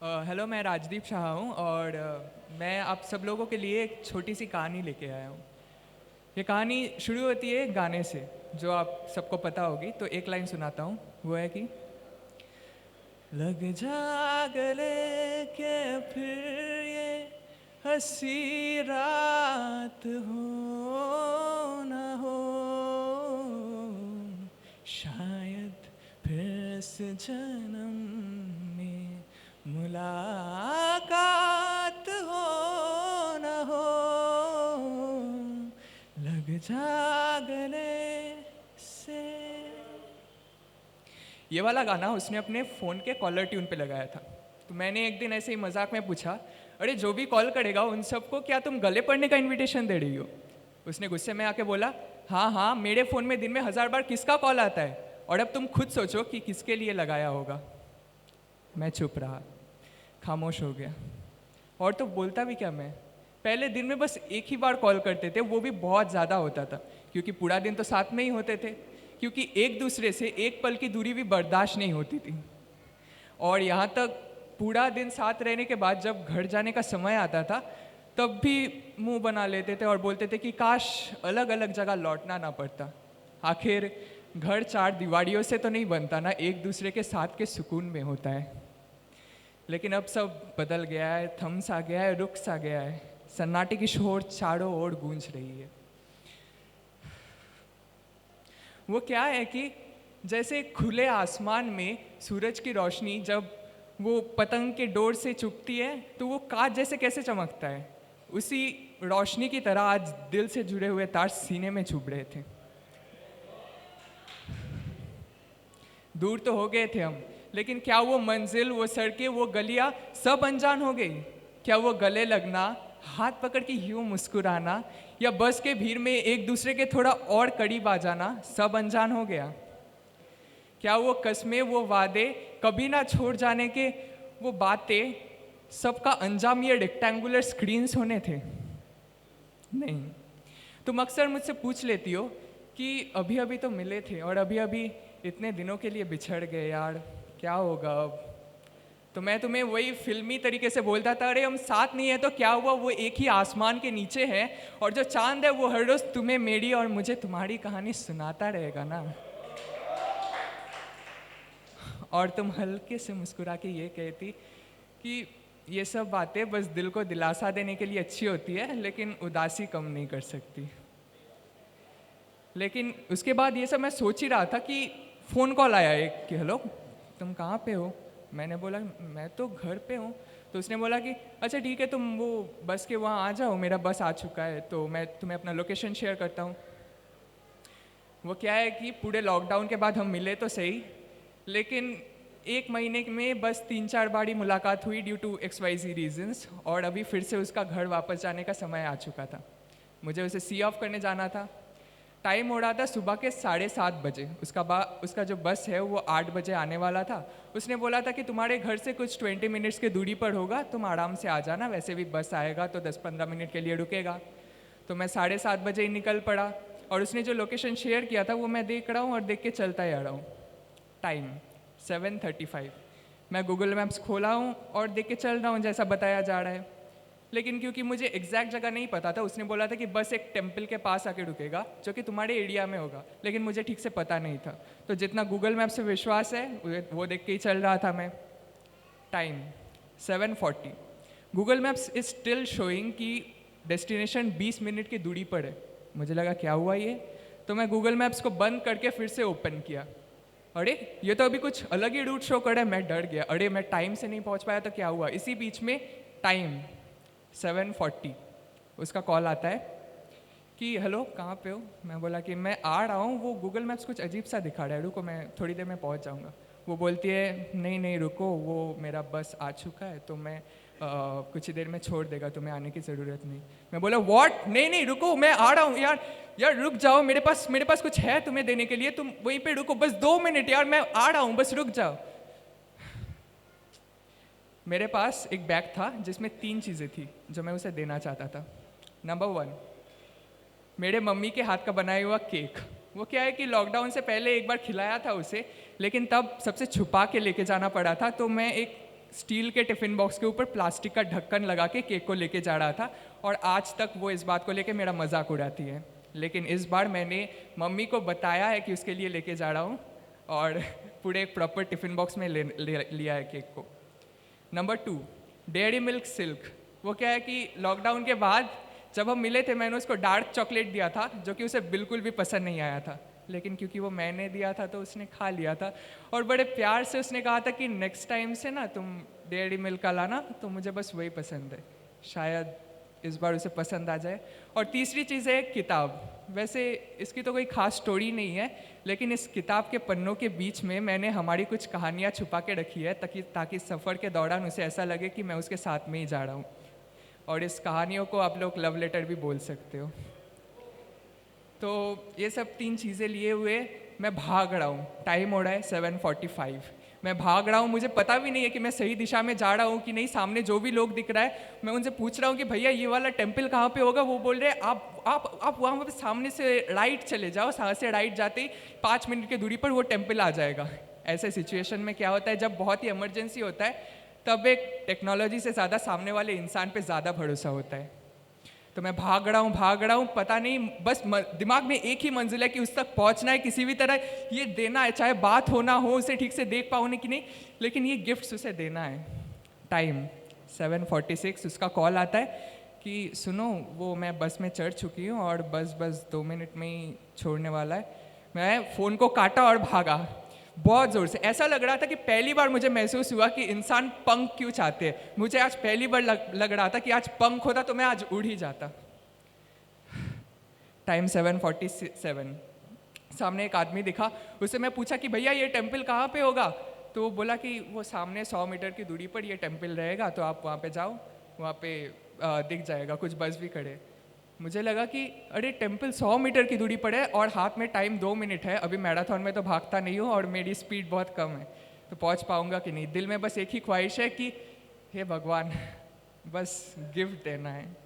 Hello, मैं राजदीप शाह हूँ और मैं आप सब लोगों के लिए एक छोटी सी कहानी लेके आया हूँ। ये कहानी शुरू होती है एक गाने से जो आप सबको पता होगी, तो एक लाइन सुनाता हूँ। वो है कि लग जा गले के फिर ये हंसी रात हो न हो, शायद फिर इस जन्म में मुलाकात हो न हो, लग जा गले से। ये वाला गाना उसने अपने फ़ोन के कॉलर ट्यून पे लगाया था। तो मैंने एक दिन ऐसे ही मजाक में पूछा, अरे जो भी कॉल करेगा उन सबको क्या तुम गले पड़ने का इनविटेशन दे रही हो? उसने गुस्से में आके बोला, हाँ हाँ, मेरे फ़ोन में दिन में 1000 बार किसका कॉल आता है, और अब तुम खुद सोचो कि किसके लिए लगाया होगा। मैं चुप रहा, खामोश हो गया। और तो बोलता भी क्या मैं। पहले दिन में बस एक ही बार कॉल करते थे, वो भी बहुत ज़्यादा होता था, क्योंकि पूरा दिन तो साथ में ही होते थे, क्योंकि एक दूसरे से एक पल की दूरी भी बर्दाश्त नहीं होती थी। और यहाँ तक पूरा दिन साथ रहने के बाद जब घर जाने का समय आता था, तब भी मुंह बना लेते थे और बोलते थे कि काश अलग अलग जगह लौटना ना पड़ता। आखिर घर चार दीवारियों से तो नहीं बनता ना, एक दूसरे के साथ के सुकून में होता है। लेकिन अब सब बदल गया है, थम सा गया है, रुक सा गया है। सन्नाटे की शोर चारों ओर गूंज रही है। वो क्या है कि जैसे खुले आसमान में सूरज की रोशनी जब वो पतंग के डोर से चुभती है तो वो कांच जैसे कैसे चमकता है, उसी रोशनी की तरह आज दिल से जुड़े हुए तार सीने में चुभ रहे थे। दूर तो हो गए थे हम, लेकिन क्या वो मंजिल, वो सड़कें, वो गलियां सब अनजान हो गई? क्या वो गले लगना, हाथ पकड़ के यूं मुस्कुराना, या बस के भीड़ में एक दूसरे के थोड़ा और करीब आ जाना सब अनजान हो गया? क्या वो कस्में, वो वादे, कभी ना छोड़ जाने के वो बातें, सबका अंजाम ये रेक्टेंगुलर स्क्रीन्स होने थे? नहीं। तुम अक्सर मुझसे पूछ लेती हो कि अभी अभी तो मिले थे और अभी अभी इतने दिनों के लिए बिछड़ गए यार, क्या होगा अब? तो मैं तुम्हें वही फिल्मी तरीके से बोलता था, अरे हम साथ नहीं है तो क्या हुआ, वो एक ही आसमान के नीचे है, और जो चांद है वो हर रोज तुम्हें मेरी और मुझे तुम्हारी कहानी सुनाता रहेगा ना। और तुम हल्के से मुस्कुरा के ये कहती कि ये सब बातें बस दिल को दिलासा देने के लिए अच्छी होती है, लेकिन उदासी कम नहीं कर सकती। लेकिन उसके बाद ये सब मैं सोच ही रहा था कि फ़ोन कॉल आया एक कि हेलो, तुम कहाँ पे हो? मैंने बोला मैं तो घर पे हूँ। तो उसने बोला कि अच्छा ठीक है, तुम वो बस के वहाँ आ जाओ, मेरा बस आ चुका है, तो मैं तुम्हें अपना लोकेशन शेयर करता हूँ। वो क्या है कि पूरे लॉकडाउन के बाद हम मिले तो सही, लेकिन एक महीने में बस 3-4 बारी मुलाकात हुई ड्यू टू XYZ रीजंस, और अभी फिर से उसका घर वापस जाने का समय आ चुका था। मुझे उसे सी ऑफ करने जाना था। टाइम हो रहा था सुबह के 7:30 बजे। उसका जो बस है वो 8 बजे आने वाला था। उसने बोला था कि तुम्हारे घर से कुछ 20 मिनट्स के दूरी पर होगा, तुम आराम से आ जाना, वैसे भी बस आएगा तो 10-15 मिनट के लिए रुकेगा। तो मैं 7:30 बजे ही निकल पड़ा, और उसने जो लोकेशन शेयर किया था वो मैं देख रहा हूँ और देख के चलता ही आ रहा हूँ। टाइम 7:35। मैं गूगल मैप्स खोला हूँ और देख के चल रहा हूँ जैसा बताया जा रहा है। लेकिन क्योंकि मुझे एग्जैक्ट जगह नहीं पता था, उसने बोला था कि बस एक टेम्पल के पास आके रुकेगा जो कि तुम्हारे एरिया में होगा, लेकिन मुझे ठीक से पता नहीं था। तो जितना गूगल मैप से विश्वास है वो देख के ही चल रहा था मैं। Time 7:40। Google maps is still showing कि डेस्टिनेशन 20 मिनट की दूरी पर है। मुझे लगा क्या हुआ ये, तो मैं गूगल मैप्स को बंद करके फिर से ओपन किया। अरे ये तो अभी कुछ अलग ही रूट शो कर रहा है। मैं डर गया, अरे मैं टाइम से नहीं पहुंच पाया तो क्या हुआ। इसी बीच में टाइम 7:40 उसका कॉल आता है कि हेलो कहाँ पे हो? मैं बोला कि मैं आ रहा हूँ, वो गूगल मैप्स कुछ अजीब सा दिखा रहा है, रुको मैं थोड़ी देर में पहुँच जाऊँगा। वो बोलती है नहीं नहीं रुको, वो मेरा बस आ चुका है, तो मैं कुछ ही देर में छोड़ देगा, तुम्हें आने की ज़रूरत नहीं। मैं बोला व्हाट, नहीं नहीं रुको, मैं आ रहा हूँ यार, यार रुक जाओ, मेरे पास कुछ है तुम्हें देने के लिए, तुम वहीं पे रुको बस 2 मिनट यार, मैं आ रहा हूँ, बस रुक जाओ। मेरे पास एक बैग था जिसमें 3 चीज़ें थी जो मैं उसे देना चाहता था। नंबर 1, मेरे मम्मी के हाथ का बनाया हुआ केक। वो क्या है कि लॉकडाउन से पहले एक बार खिलाया था उसे, लेकिन तब सबसे छुपा के लेके जाना पड़ा था, तो मैं एक स्टील के टिफ़िन बॉक्स के ऊपर प्लास्टिक का ढक्कन लगा के केक को लेके जा रहा था, और आज तक वो इस बात को लेके मेरा मजाक उड़ाती है। लेकिन इस बार मैंने मम्मी को बताया है कि उसके लिए लेके जा रहा हूँ, और पूरे एक प्रॉपर टिफ़िन बॉक्स में लिया है केक को। Number 2, dairy milk silk. वो क्या है कि लॉकडाउन के बाद जब हम मिले थे, मैंने उसको डार्क चॉकलेट दिया था जो कि उसे बिल्कुल भी पसंद नहीं आया था, लेकिन क्योंकि वो मैंने दिया था तो उसने खा लिया था, और बड़े प्यार से उसने कहा था कि नेक्स्ट टाइम से ना तुम डेयरी मिल्क का लाना, तो मुझे बस वही पसंद है, शायद इस बार उसे पसंद आ जाए। और तीसरी चीज़ है किताब। वैसे इसकी तो कोई ख़ास स्टोरी नहीं है, लेकिन इस किताब के पन्नों के बीच में मैंने हमारी कुछ कहानियाँ छुपा के रखी है, ताकि सफ़र के दौरान उसे ऐसा लगे कि मैं उसके साथ में ही जा रहा हूँ। और इस कहानियों को आप लोग लव लेटर भी बोल सकते हो। तो ये सब 3 चीज़ें लिए हुए मैं भाग रहा हूँ। टाइम हो रहा है 7:45। मैं भाग रहा हूँ, मुझे पता भी नहीं है कि मैं सही दिशा में जा रहा हूँ कि नहीं। सामने जो भी लोग दिख रहा है, मैं उनसे पूछ रहा हूँ कि भैया ये वाला टेम्पल कहाँ पे होगा। वो बोल रहे हैं आप वहाँ पे सामने से राइट चले जाओ। सामने से राइट जाते ही 5 मिनट की दूरी पर वो टेम्पल आ जाएगा। ऐसे सिचुएशन में क्या होता है, जब बहुत ही इमरजेंसी होता है, तब एक टेक्नोलॉजी से ज़्यादा सामने वाले इंसान पे ज़्यादा भरोसा होता है। तो मैं भाग रहा हूँ, पता नहीं, बस दिमाग में एक ही मंजिल है कि उस तक पहुँचना है, किसी भी तरह ये देना है, चाहे बात हो ना हो, उसे ठीक से देख पाओ कि नहीं, लेकिन ये गिफ्ट्स उसे देना है। टाइम 7:46, उसका कॉल आता है कि सुनो, वो मैं बस में चढ़ चुकी हूँ और बस 2 मिनट में ही छोड़ने वाला है। मैं फ़ोन को काटा और भागा बहुत ज़ोर से। ऐसा लग रहा था कि पहली बार मुझे महसूस हुआ कि इंसान पंख क्यों चाहते हैं। मुझे आज पहली बार लग रहा था कि आज पंख होता तो मैं आज उड़ ही जाता। टाइम 7:47। सामने एक आदमी दिखा, उससे मैं पूछा कि भैया ये टेम्पल कहाँ पे होगा। तो वो बोला कि वो सामने 100 मीटर की दूरी पर ये टेम्पल रहेगा, तो आप वहाँ पे जाओ, वहाँ पे दिख जाएगा, कुछ बस भी खड़े। मुझे लगा कि अरे टेम्पल 100 मीटर की दूरी पर है और हाथ में टाइम 2 मिनट है। अभी मैराथन में तो भागता नहीं हूँ और मेरी स्पीड बहुत कम है, तो पहुँच पाऊँगा कि नहीं। दिल में बस एक ही ख्वाहिश है कि हे भगवान, बस गिफ्ट देना है।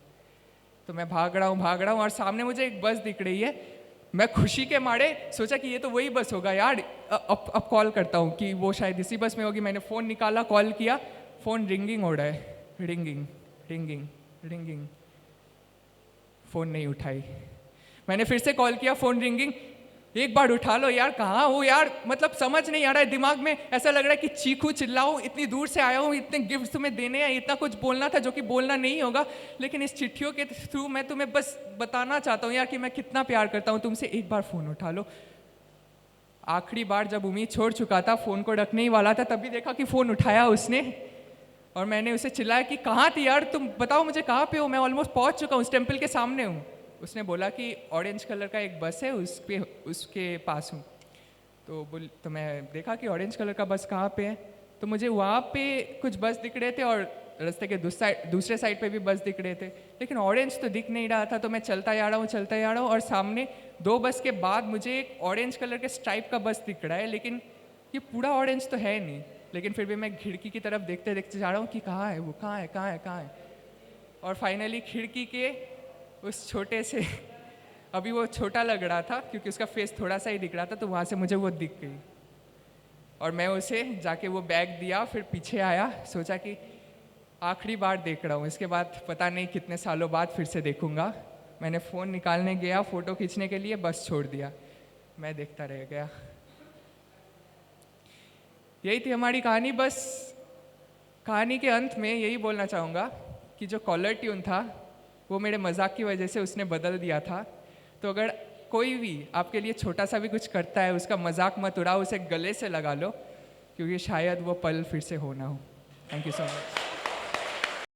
तो मैं भाग रहा हूँ और सामने मुझे एक बस दिख रही है। मैं खुशी के मारे सोचा कि ये तो वही बस होगा यार, अब कॉल करता हूँ कि वो शायद इसी बस में होगी। मैंने फ़ोन निकाला, कॉल किया, फ़ोन रिंगिंग हो रहा है, रिंगिंग। फ़ोन नहीं उठाई। मैंने फिर से कॉल किया, फ़ोन रिंगिंग। एक बार उठा लो यार, कहाँ हो यार, मतलब समझ नहीं आ रहा है। दिमाग में ऐसा लग रहा है कि चीखूं चिल्लाऊं, इतनी दूर से आया हूँ, इतने गिफ्ट तुम्हें देने हैं, इतना कुछ बोलना था जो कि बोलना नहीं होगा, लेकिन इस चिट्ठियों के थ्रू मैं तुम्हें बस बताना चाहता हूँ यार कि मैं कितना प्यार करता हूँ तुमसे। एक बार फ़ोन उठा लो। आखिरी बार जब उम्मीद छोड़ चुका था, फ़ोन को रखने ही वाला था, तभी देखा कि फ़ोन उठाया उसने, और मैंने उसे चिल्लाया कि कहाँ थी यार तुम, बताओ मुझे कहाँ पे हो, मैं ऑलमोस्ट पहुँच चुका हूँ, उस टेम्पल के सामने हूँ। उसने बोला कि ऑरेंज कलर का एक बस है, उसके पास हूँ। तो मैं देखा कि ऑरेंज कलर का बस कहाँ पे है। तो मुझे वहाँ पे कुछ बस दिख रहे थे और रास्ते के दूसरे साइड पे भी बस दिख रहे थे, लेकिन ऑरेंज तो दिख नहीं रहा था। तो मैं चलता जा रहा हूँ और सामने 2 बस के बाद मुझे एक ऑरेंज कलर के स्ट्राइप का बस दिख रहा है, लेकिन ये पूरा ऑरेंज तो है नहीं। लेकिन फिर भी मैं खिड़की की तरफ देखते जा रहा हूँ कि कहाँ है वो, कहाँ है। और फाइनली खिड़की के उस छोटे से, अभी वो छोटा लग रहा था क्योंकि उसका फेस थोड़ा सा ही दिख रहा था, तो वहाँ से मुझे वो दिख गई और मैं उसे जाके वो बैग दिया, फिर पीछे आया, सोचा कि आखिरी बार देख रहा हूँ, इसके बाद पता नहीं कितने सालों बाद फिर से देखूँगा। मैंने फ़ोन निकालने गया फ़ोटो खींचने के लिए, बस छोड़ दिया, मैं देखता रह गया। यही थी हमारी कहानी। बस कहानी के अंत में यही बोलना चाहूँगा कि जो कॉलर ट्यून था वो मेरे मजाक की वजह से उसने बदल दिया था। तो अगर कोई भी आपके लिए छोटा सा भी कुछ करता है, उसका मजाक मत उड़ाओ, उसे गले से लगा लो, क्योंकि शायद वो पल फिर से हो ना हो। Thank you so much.